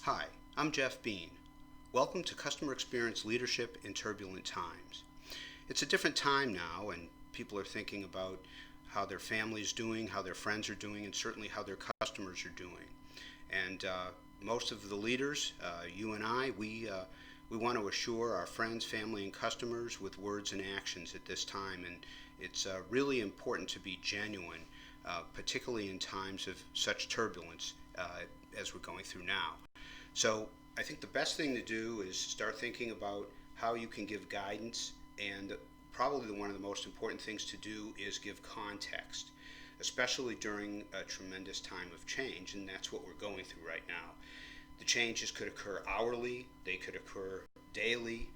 Hi, I'm Jeff Bean. Welcome to Customer Experience Leadership in Turbulent Times. It's a different time now, and people are thinking about how their family's doing, how their friends are doing, and certainly how their customers are doing. And most of the leaders, you and I, we want to assure our friends, family, and customers with words and actions at this time. And it's really important to be genuine, particularly in times of such turbulence as we're going through now. So I think the best thing to do is start thinking about how you can give guidance, and probably one of the most important things to do is give context, especially during a tremendous time of change, and that's what we're going through right now. The changes could occur hourly, they could occur daily,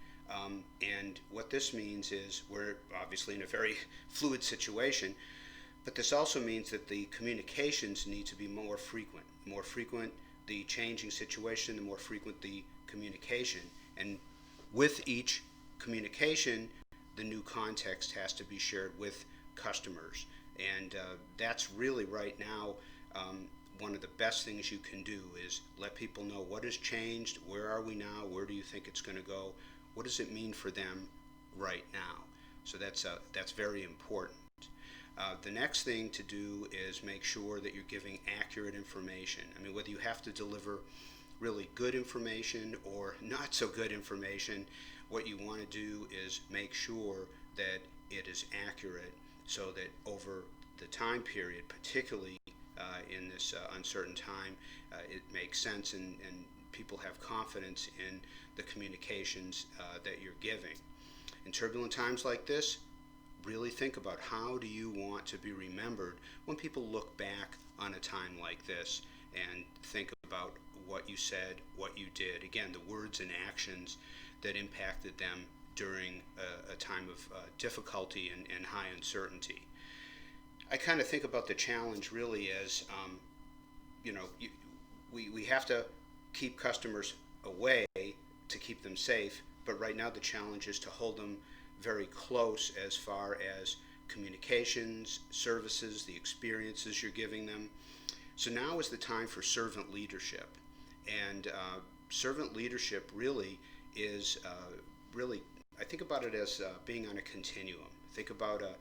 and what this means is we're obviously in a very fluid situation, but this also means that the communications need to be more frequent. More frequent the changing situation, the more frequent the communication. And with each communication, the new context has to be shared with customers. And that's really right now one of the best things you can do is let people know what has changed, where are we now, where do you think it's going to go, what does it mean for them right now. So that's very important. The next thing to do is make sure that you're giving accurate information. I mean, whether you have to deliver really good information or not so good information, what you want to do is make sure that it is accurate so that over the time period, particularly in this uncertain time, it makes sense and people have confidence in the communications that you're giving. In turbulent times like this, really think about how do you want to be remembered when people look back on a time like this and think about what you said, what you did. Again, the words and actions that impacted them during a time of difficulty and high uncertainty. I kind of think about the challenge really as, we have to keep customers away to keep them safe, but right now the challenge is to hold them very close as far as communications, services, the experiences you're giving them. So now is the time for servant leadership. And servant leadership really is I think about it as being on a continuum. Think about a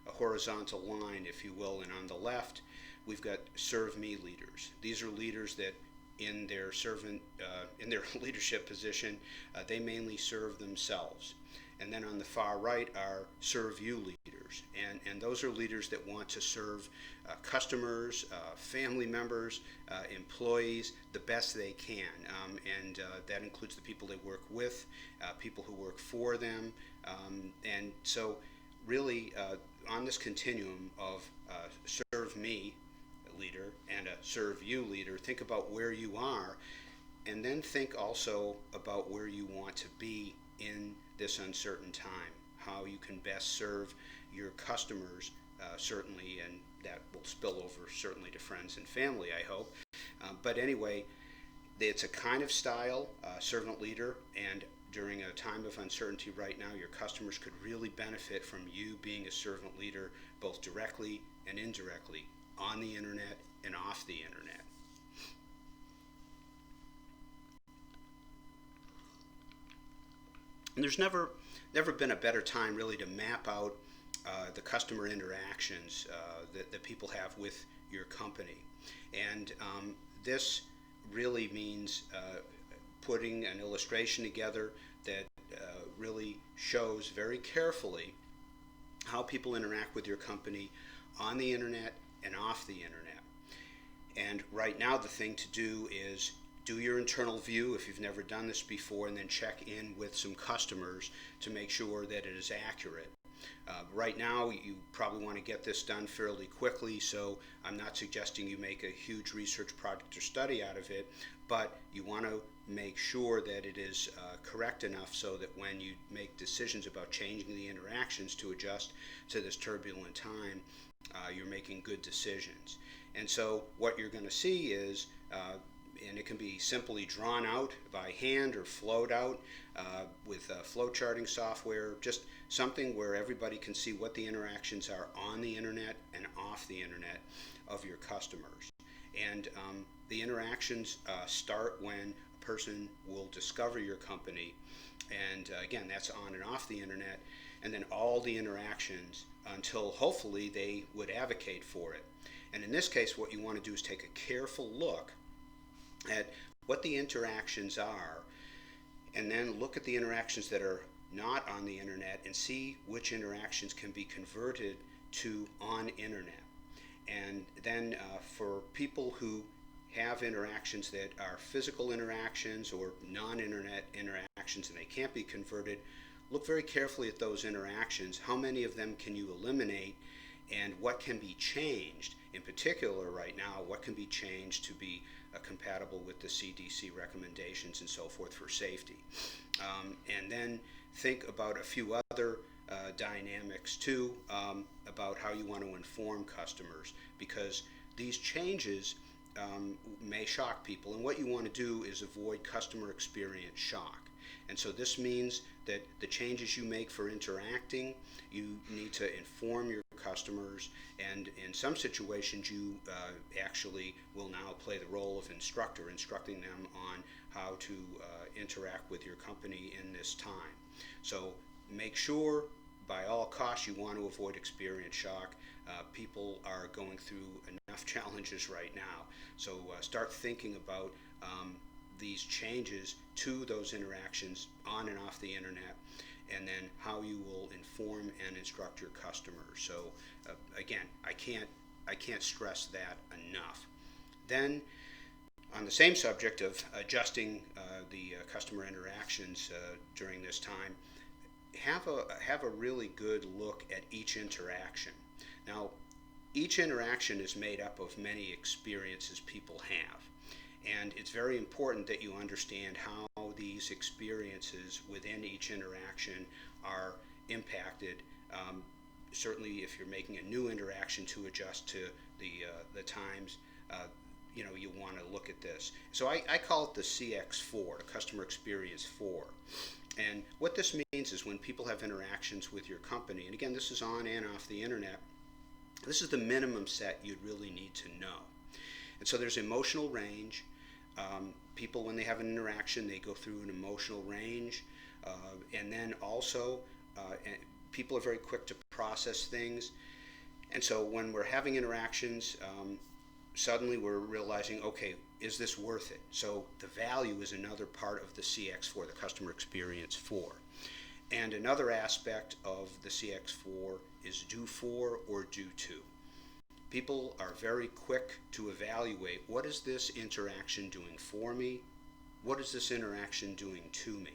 horizontal line, if you will, and on the left, we've got serve me leaders. These are leaders that in their leadership position, they mainly serve themselves. And then on the far right are serve you leaders. And those are leaders that want to serve customers, family members, employees the best they can. And that includes the people they work with, people who work for them. And so really on this continuum of serve me leader and a serve you leader, think about where you are, and then think also about where you want to be in this uncertain time, how you can best serve your customers, certainly, and that will spill over certainly to friends and family, I hope. But anyway, it's a kind of style, servant leader, and during a time of uncertainty right now, your customers could really benefit from you being a servant leader, both directly and indirectly, on the internet and off the internet. And there's never been a better time really to map out the customer interactions that people have with your company. And this really means putting an illustration together that really shows very carefully how people interact with your company on the internet and off the internet. And right now the thing to do is do your internal view if you've never done this before, and then check in with some customers to make sure that it is accurate. Right now you probably want to get this done fairly quickly, so I'm not suggesting you make a huge research project or study out of it, but you want to make sure that it is correct enough so that when you make decisions about changing the interactions to adjust to this turbulent time, you're making good decisions. And so what you're going to see is and it can be simply drawn out by hand or flowed out with flow charting software, just something where everybody can see what the interactions are on the internet and off the internet of your customers. And the interactions start when person will discover your company, and again, that's on and off the internet, and then all the interactions until hopefully they would advocate for it. And in this case, what you want to do is take a careful look at what the interactions are, and then look at the interactions that are not on the internet and see which interactions can be converted to on internet. And then for people who have interactions that are physical interactions or non-internet interactions and they can't be converted, look very carefully at those interactions. How many of them can you eliminate, and what can be changed? In particular right now, what can be changed to be compatible with the CDC recommendations and so forth for safety. And then think about a few other dynamics too, about how you want to inform customers, because these changes may shock people, and what you want to do is avoid customer experience shock. And so this means that the changes you make for interacting, you need to inform your customers, and in some situations you actually will now play the role of instructor, instructing them on how to interact with your company in this time. So make sure by all costs you want to avoid experience shock. People are going through enough challenges right now, so start thinking about these changes to those interactions on and off the internet, and then how you will inform and instruct your customers. So again, I can't stress that enough. Then on the same subject of adjusting the customer interactions during this time, have a really good look at each interaction. Now, each interaction is made up of many experiences people have, and it's very important that you understand how these experiences within each interaction are impacted. Certainly, if you're making a new interaction to adjust to the times, you want to look at this. So I call it the CX4, the Customer Experience 4. And what this means is when people have interactions with your company, and again, this is on and off the internet, this is the minimum set you'd really need to know. And so there's emotional range. People, when they have an interaction, they go through an emotional range. And then also, people are very quick to process things. And so when we're having interactions, suddenly we're realizing, okay, is this worth it? So the value is another part of the CX4, the Customer Experience 4. And another aspect of the CX4 is do for or do to. People are very quick to evaluate, what is this interaction doing for me? What is this interaction doing to me?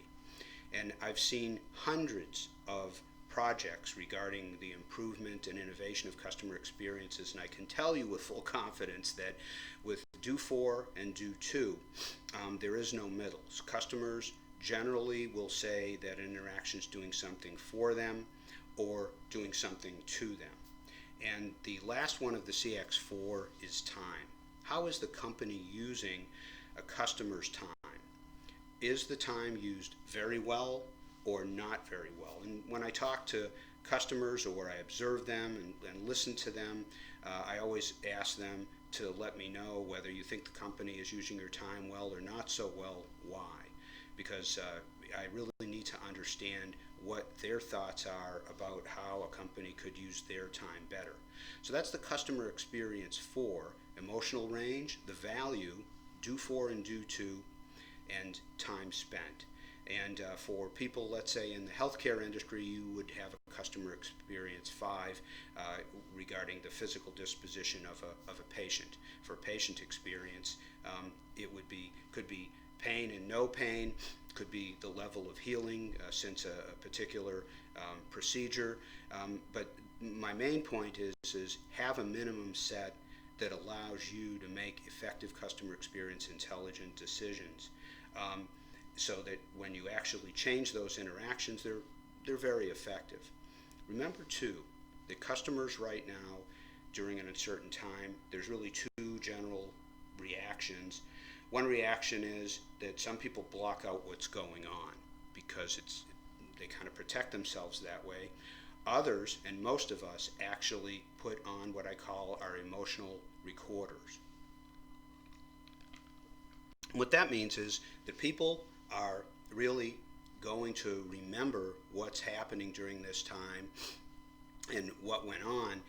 And I've seen hundreds of projects regarding the improvement and innovation of customer experiences, and I can tell you with full confidence that with do for and do to, there is no middles. Customers generally will say that an interaction is doing something for them or doing something to them. And the last one of the CX4 is time. How is the company using a customer's time? Is the time used very well or not very well? And when I talk to customers or I observe them and listen to them, I always ask them to let me know whether you think the company is using your time well or not so well. Why? Because I really need to understand what their thoughts are about how a company could use their time better. So that's the Customer Experience 4, emotional range, the value, do for and do to, and time spent. And for people, let's say in the healthcare industry, you would have a Customer Experience 5 regarding the physical disposition of a patient. For patient experience, it could be pain and no pain, could be the level of healing since a particular procedure. But my main point is have a minimum set that allows you to make effective customer experience intelligent decisions, so that when you actually change those interactions, they're very effective. Remember too, that customers right now, during an uncertain time, there's really two general reactions. One reaction is that some people block out what's going on because they kind of protect themselves that way. Others, and most of us, actually put on what I call our emotional recorders. What that means is that people are really going to remember what's happening during this time and what went on.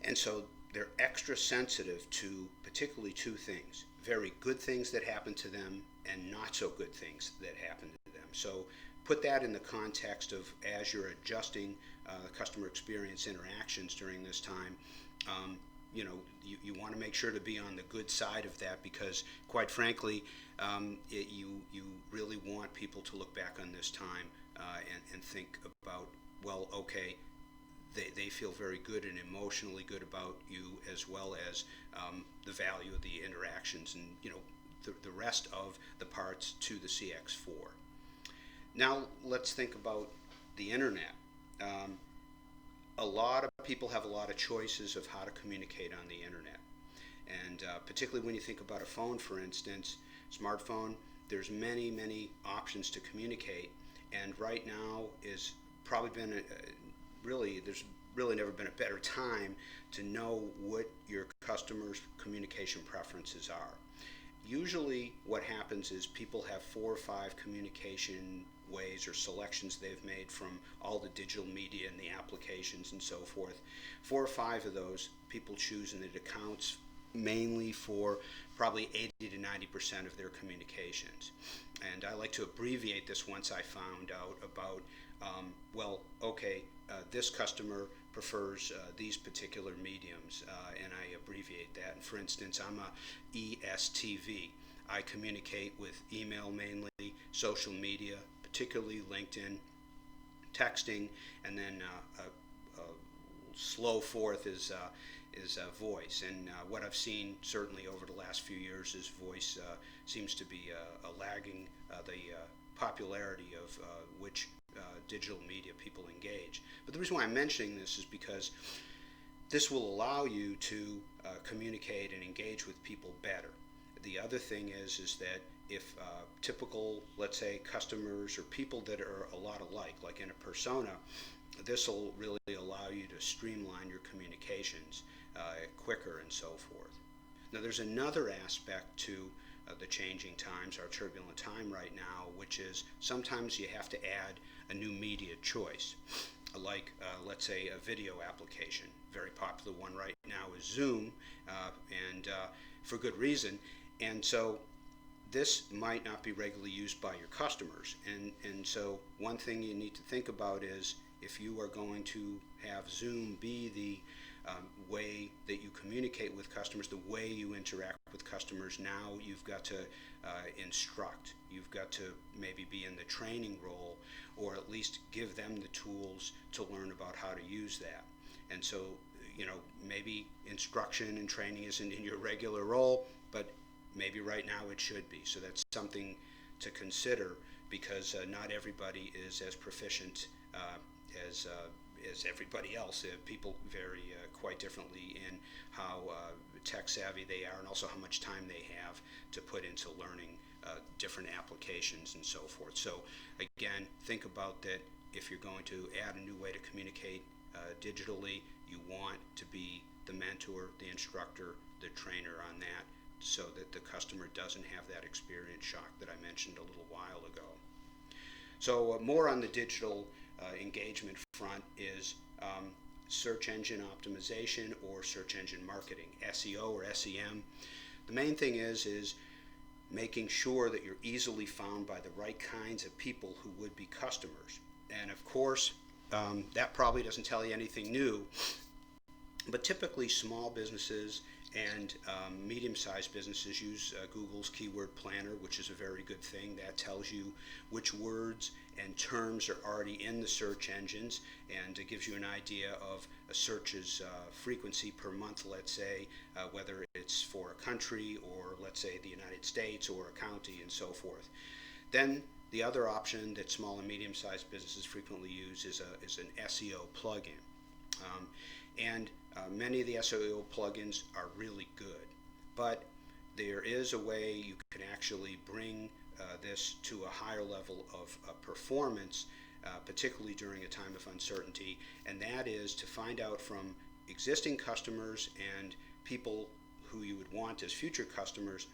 And so they're extra sensitive to particularly two things: very good things that happen to them and not so good things that happen to them. So put that in the context of as you're adjusting customer experience interactions during this time. You want to make sure to be on the good side of that, because quite frankly, you really want people to look back on this time and think about, well, okay, they feel very good and emotionally good about you, as well as the value of the interactions and the rest of the parts to the CX4. Now let's think about the internet. A lot of people have a lot of choices of how to communicate on the internet, and particularly when you think about a phone, for instance, smartphone, there's many options to communicate, and right now is probably been there's really never been a better time to know what your customers' communication preferences are. Usually what happens is people have 4 or 5 communication ways or selections they've made from all the digital media and the applications and so forth. 4 or 5 of those people choose, and it accounts mainly for probably 80 to 90% of their communications. And I like to abbreviate this once I found out about, this customer prefers these particular mediums, and I abbreviate that. And for instance, I'm a ESTV. I communicate with email mainly, social media, particularly LinkedIn, texting, and then slow fourth is voice. And what I've seen certainly over the last few years is voice seems to be lagging the popularity of which digital media people engage. But the reason why I'm mentioning this is because this will allow you to communicate and engage with people better. The other thing is that if typical, let's say, customers or people that are a lot alike, like in a persona, this will really allow you to streamline your communications quicker and so forth. Now there's another aspect to the changing times, our turbulent time right now, which is sometimes you have to add a new media choice, like let's say a video application. Very popular one right now is Zoom, and for good reason. And so this might not be regularly used by your customers, and so one thing you need to think about is, if you are going to have Zoom be the way that you communicate with customers, the way you interact with customers, now you've got to instruct. You've got to maybe be in the training role, or at least give them the tools to learn about how to use that. And so, maybe instruction and training isn't in your regular role, but maybe right now it should be. So that's something to consider, because not everybody is as proficient as everybody else. People vary quite differently in how tech savvy they are, and also how much time they have to put into learning different applications and so forth. So again, think about that. If you're going to add a new way to communicate digitally, you want to be the mentor, the instructor, the trainer on that, so that the customer doesn't have that experience shock that I mentioned a little while ago. So more on the digital engagement front is search engine optimization or search engine marketing, SEO or SEM. The main thing is making sure that you're easily found by the right kinds of people who would be customers. And of course, that probably doesn't tell you anything new, but typically small businesses and medium-sized businesses use Google's keyword planner, which is a very good thing. That tells you which words and terms are already in the search engines, and it gives you an idea of a search's frequency per month, let's say, whether it's for a country, or let's say the United States, or a county, and so forth. Then the other option that small and medium-sized businesses frequently use is an SEO plugin. Many of the SEO plugins are really good, but there is a way you can actually bring this to a higher level of performance, particularly during a time of uncertainty, and that is to find out from existing customers and people who you would want as future customers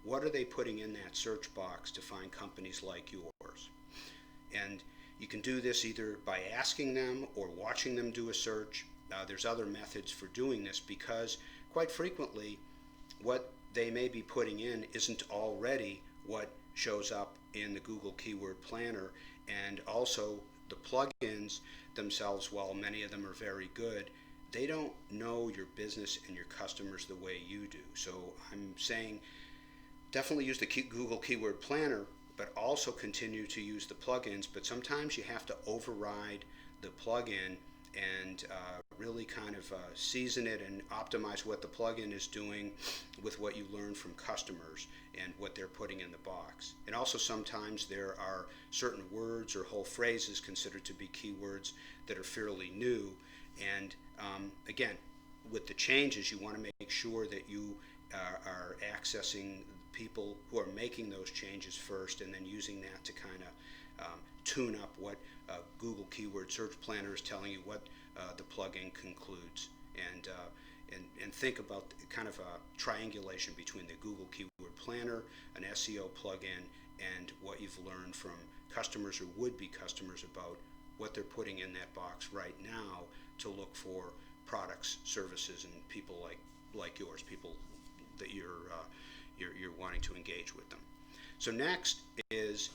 what are they putting in that search box to find companies like yours? And you can do this either by asking them or watching them do a search. There's other methods for doing this because quite frequently what they may be putting in isn't already what shows up in the Google Keyword Planner, and also the plugins themselves, while many of them are very good, they don't know your business and your customers the way you do. So I'm saying definitely use the Google Keyword Planner, but also continue to use the plugins. But sometimes you have to override the plugin and really kind of season it and optimize what the plugin is doing with what you learn from customers and what they're putting in the box. And also sometimes there are certain words or whole phrases considered to be keywords that are fairly new. And again, with the changes, you want to make sure that you are accessing people who are making those changes first, and then using that to kind of tune up what Google Keyword Search Planner is telling you what the plugin concludes, and think about kind of a triangulation between the Google Keyword Planner, an SEO plugin, and what you've learned from customers or would-be customers about what they're putting in that box right now to look for products, services, and people like yours, people that you're wanting to engage with them. So next is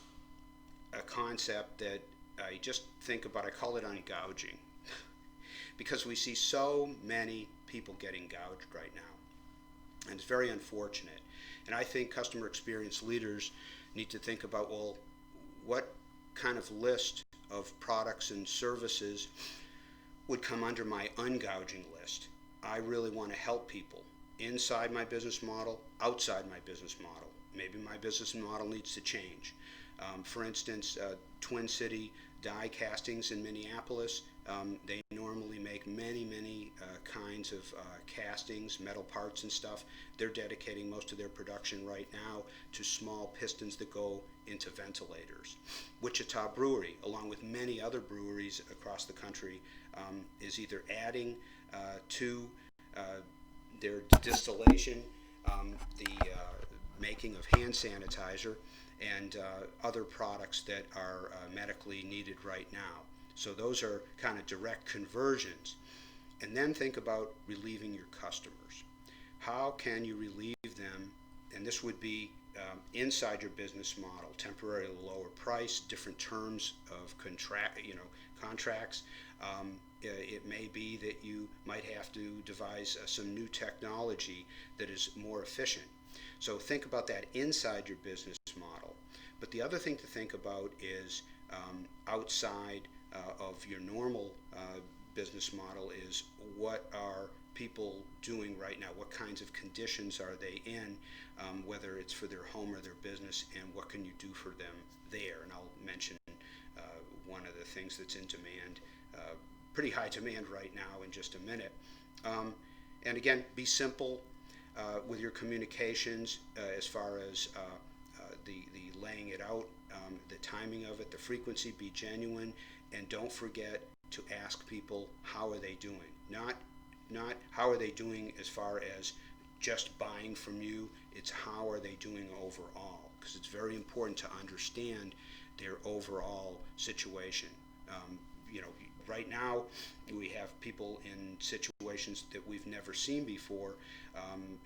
a concept that I just think about. I call it ungouging because we see so many people getting gouged right now, and it's very unfortunate. And I think customer experience leaders need to think about, well, what kind of list of products and services would come under my ungouging list? I really want to help people inside my business model, outside my business model. Maybe my business model needs to change. For instance, Twin City Die Castings in Minneapolis, they normally make many kinds of castings, metal parts and stuff. They're dedicating most of their production right now to small pistons that go into ventilators. Wichita Brewery, along with many other breweries across the country, is either adding to their distillation, the making of hand sanitizer, and other products that are medically needed right now. So those are kind of direct conversions. And then think about relieving your customers. How can you relieve them? And this would be inside your business model, temporarily lower price, different terms of contracts. It may be that you might have to devise some new technology that is more efficient. So think about that inside your business model. But the other thing to think about is outside of your normal business model is, what are people doing right now? What kinds of conditions are they in, whether it's for their home or their business, and what can you do for them there? And I'll mention one of the things that's in demand, pretty high demand right now, in just a minute. And again, be simple with your communications as far as the laying it out, the timing of it, the frequency. Be genuine, and don't forget to ask people, how are they doing? Not how are they doing as far as just buying from you. It's how are they doing overall, because it's very important to understand their overall situation. Right now we have people in situations that we've never seen before,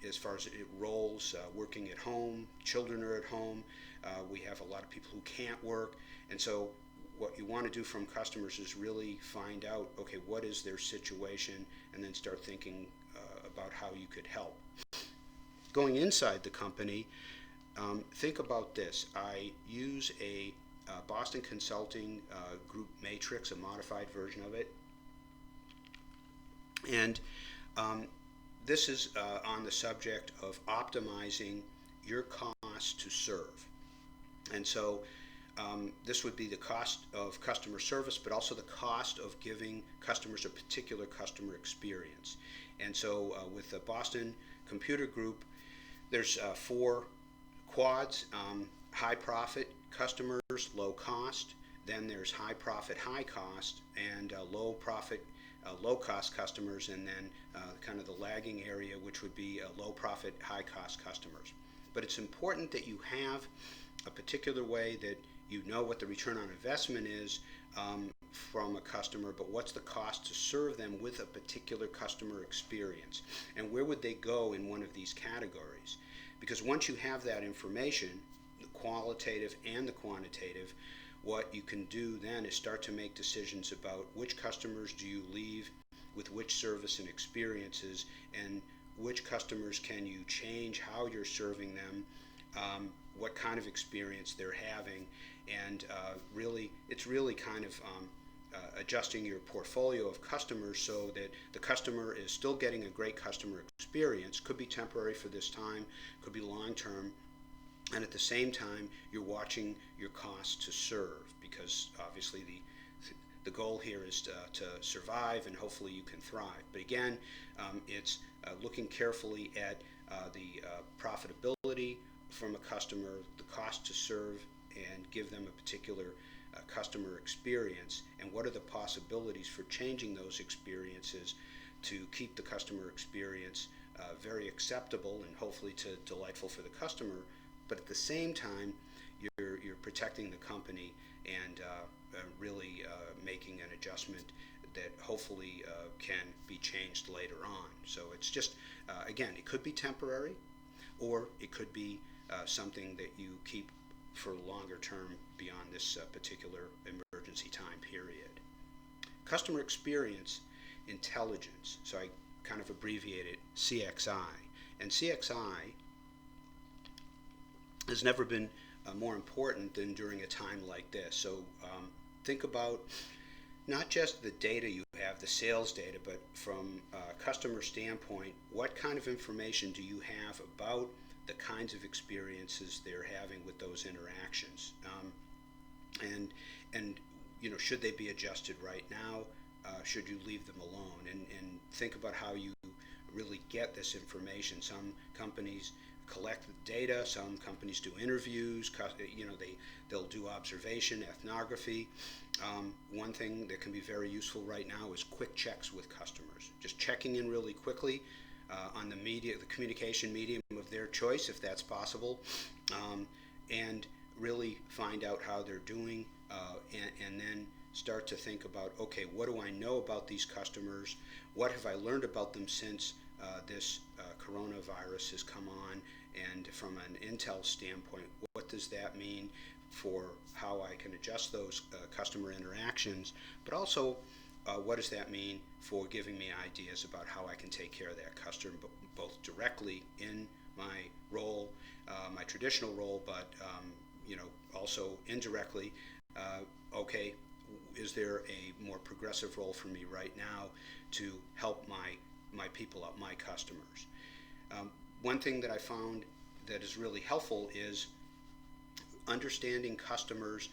as far as it rolls, working at home, children are at home, we have a lot of people who can't work, and so what you want to do from customers is really find out, okay, what is their situation, and then start thinking about how you could help. Going inside the company, think about this. I use a Boston Consulting Group matrix, a modified version of it, and this is on the subject of optimizing your cost to serve. And so this would be the cost of customer service, but also the cost of giving customers a particular customer experience. And so with the Boston Computer Group, there's 4 quads: high profit customers, low cost. Then there's high profit, high cost, and low profit, low cost customers, and then kind of the lagging area, which would be low profit, high cost customers. but it's important that you have a particular way that you know what the return on investment is from a customer, but what's the cost to serve them with a particular customer experience, and where would they go in one of these categories. Because once you have that information, the qualitative and the quantitative, what you can do then is start to make decisions about which customers do you leave with which service and experiences, and which customers can you change how you're serving them, what kind of experience they're having, and it's really kind of adjusting your portfolio of customers so that the customer is still getting a great customer experience. Could be temporary for this time, could be long term, and at the same time you're watching your costs to serve, because obviously the goal here is to survive, and hopefully you can thrive. But again, it's looking carefully at the profitability from a customer, the cost to serve and give them a particular customer experience, and what are the possibilities for changing those experiences to keep the customer experience very acceptable and hopefully delightful for the customer, but at the same time you're protecting the company and really making an adjustment that hopefully can be changed later on. So it's just, again, it could be temporary, or it could be something that you keep for longer term beyond this particular emergency time period. Customer experience intelligence, so I kind of abbreviated CXI, and CXI has never been more important than during a time like this. So think about not just the data you have, the sales data, but from a customer standpoint, what kind of information do you have about the kinds of experiences they're having with those interactions, and should they be adjusted right now? Should you leave them alone? And think about how you really get this information. Some companies collect the data. Some companies do interviews. They'll do observation, ethnography. One thing that can be very useful right now is quick checks with customers. Just checking in really quickly on the communication medium of their choice, if that's possible, and really find out how they're doing, and then start to think about, okay, what do I know about these customers? What have I learned about them since this coronavirus has come on? And from an intel standpoint, what does that mean for how I can adjust those customer interactions? But also, what does that mean for giving me ideas about how I can take care of that customer, both directly in my role, my traditional role, but also indirectly. Okay, is there a more progressive role for me right now to help my people out, my customers? One thing that I found that is really helpful is understanding customers'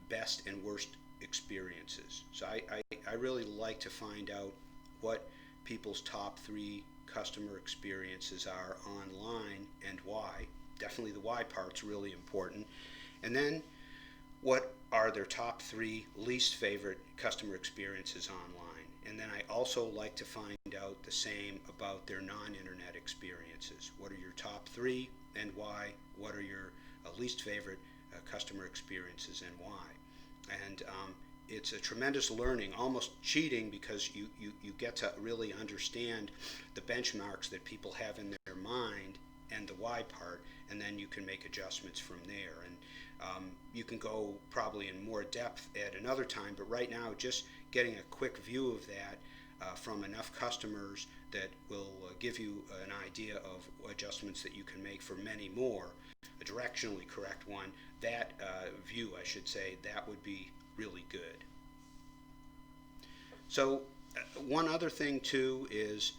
best and worst experiences. So I really like to find out what people's top 3 customer experiences are online and why. Definitely the why part's really important. And then what are their top 3 least favorite customer experiences online. And then I also like to find out the same about their non-internet experiences. What are your top 3 and why? What are your least favorite customer experiences and why? And it's a tremendous learning, almost cheating, because you get to really understand the benchmarks that people have in their mind and the why part, and then you can make adjustments from there. And you can go probably in more depth at another time, but right now just getting a quick view of that from enough customers that will give you an idea of adjustments that you can make for many more, a directionally correct one, that view, I should say, that would be really good. So one other thing too is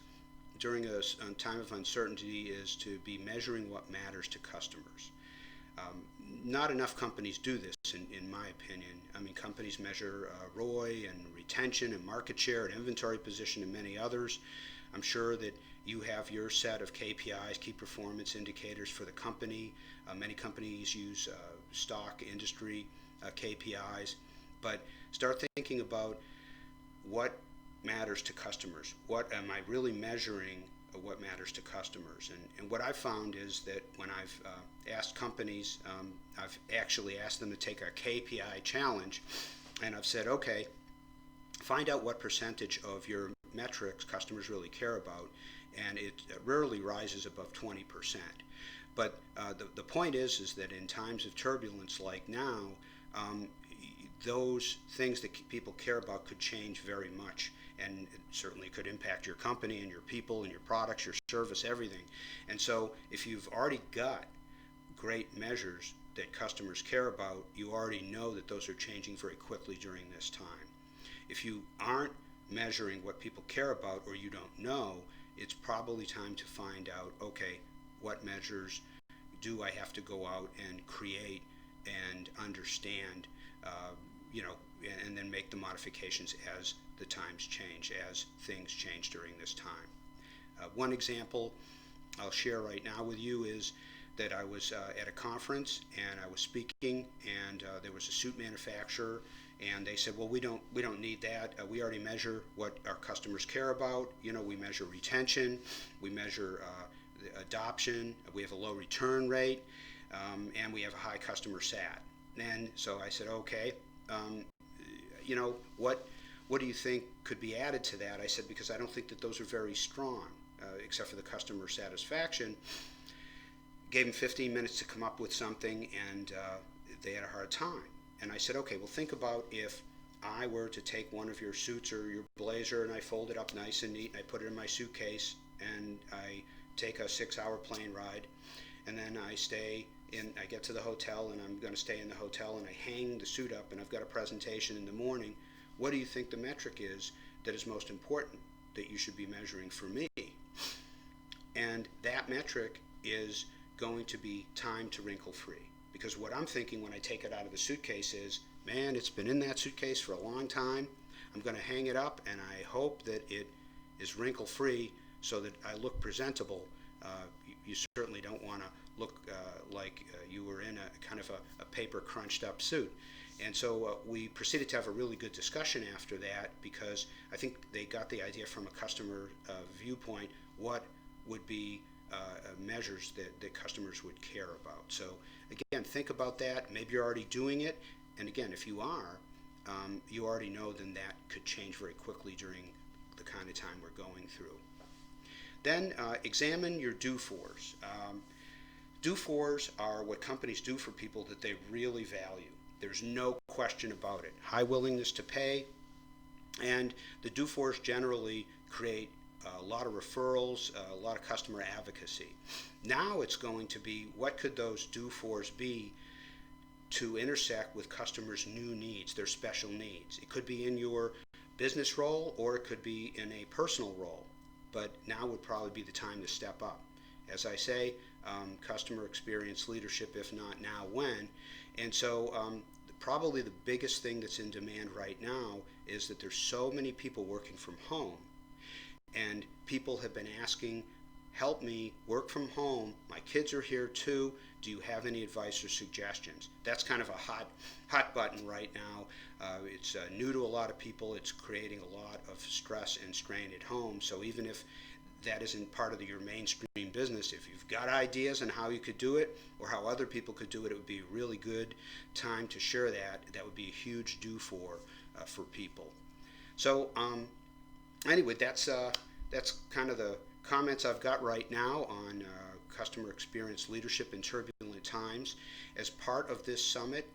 during a time of uncertainty is to be measuring what matters to customers. Not enough companies do this, in my opinion. I mean, companies measure ROI and retention and market share and inventory position and many others. I'm sure that you have your set of KPIs, key performance indicators for the company. Many companies use stock industry KPIs, but start thinking about what matters to customers. What am I really measuring what matters to customers. And what I've found is that when I've asked companies, I've actually asked them to take a KPI challenge, and I've said, okay, find out what percentage of your metrics customers really care about, and it rarely rises above 20%. But the point is that in times of turbulence like now, those things that people care about could change very much, and it certainly could impact your company and your people and your products, your service, everything. And so if you've already got great measures that customers care about, you already know that those are changing very quickly during this time. If you aren't measuring what people care about, or you don't know, it's probably time to find out, okay, what measures do I have to go out and create and understand, and then make the modifications as the times change, as things change during this time. One example I'll share right now with you is that I was at a conference and I was speaking, and there was a suit manufacturer, and they said, well, we don't need that. We already measure what our customers care about. We measure retention, we measure adoption, we have a low return rate, and we have a high customer sat. And so I said, okay, what do you think could be added to that? I said, because I don't think that those are very strong, except for the customer satisfaction. Gave them 15 minutes to come up with something, and they had a hard time. And I said, okay, well, think about if I were to take one of your suits or your blazer and I fold it up nice and neat, and I put it in my suitcase, and I take a 6-hour plane ride, and then I get to the hotel, and I'm going to stay in the hotel, and I hang the suit up, and I've got a presentation in the morning. What do you think the metric is that is most important that you should be measuring for me? And that metric is going to be time to wrinkle free. Because what I'm thinking when I take it out of the suitcase is, man, it's been in that suitcase for a long time. I'm going to hang it up, and I hope that it is wrinkle free so that I look presentable. You certainly don't want to look like you were in a kind of a paper crunched up suit. And so we proceeded to have a really good discussion after that, because I think they got the idea from a customer viewpoint what would be measures that customers would care about. So again, think about that. Maybe you're already doing it, and again, if you are, you already know then that could change very quickly during the kind of time we're going through. Then examine your do-fors. Do-fors are what companies do for people that they really value. There's no question about it. High willingness to pay, and the do-fors generally create a lot of referrals, a lot of customer advocacy. Now it's going to be, what could those do-fors be to intersect with customers' new needs, their special needs? It could be in your business role, or it could be in a personal role, but now would probably be the time to step up. As I say, customer experience leadership, if not now, when? And so probably the biggest thing that's in demand right now is that there's so many people working from home, and people have been asking, help me work from home, my kids are here too, do you have any advice or suggestions? That's kind of a hot button right now. It's new to a lot of people. It's creating a lot of stress and strain at home. So even if that isn't part of your mainstream business, if you've got ideas on how you could do it or how other people could do it, it would be a really good time to share that. That would be a huge do for people. So anyway, that's kind of the comments I've got right now on customer experience leadership in turbulent times. As part of this summit,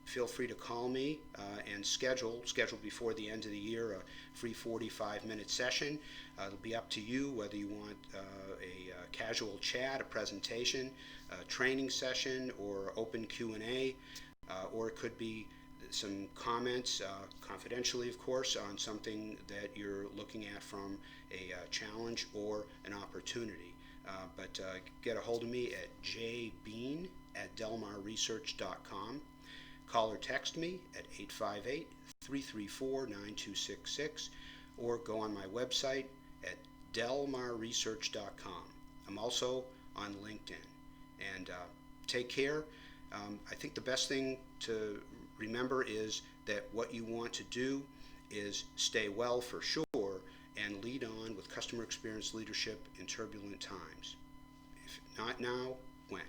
feel free to call me and schedule before the end of the year a free 45-minute session. It'll be up to you whether you want a casual chat, a presentation, a training session, or open Q&A, or it could be some comments, confidentially of course, on something that you're looking at from a challenge or an opportunity. But get a hold of me at jbean@delmarresearch.com. Call or text me at 858-334-9266, or go on my website at delmarresearch.com. I'm also on LinkedIn. And take care. I think the best thing to remember is that what you want to do is stay well for sure, and lead on with customer experience leadership in turbulent times? If not now, when?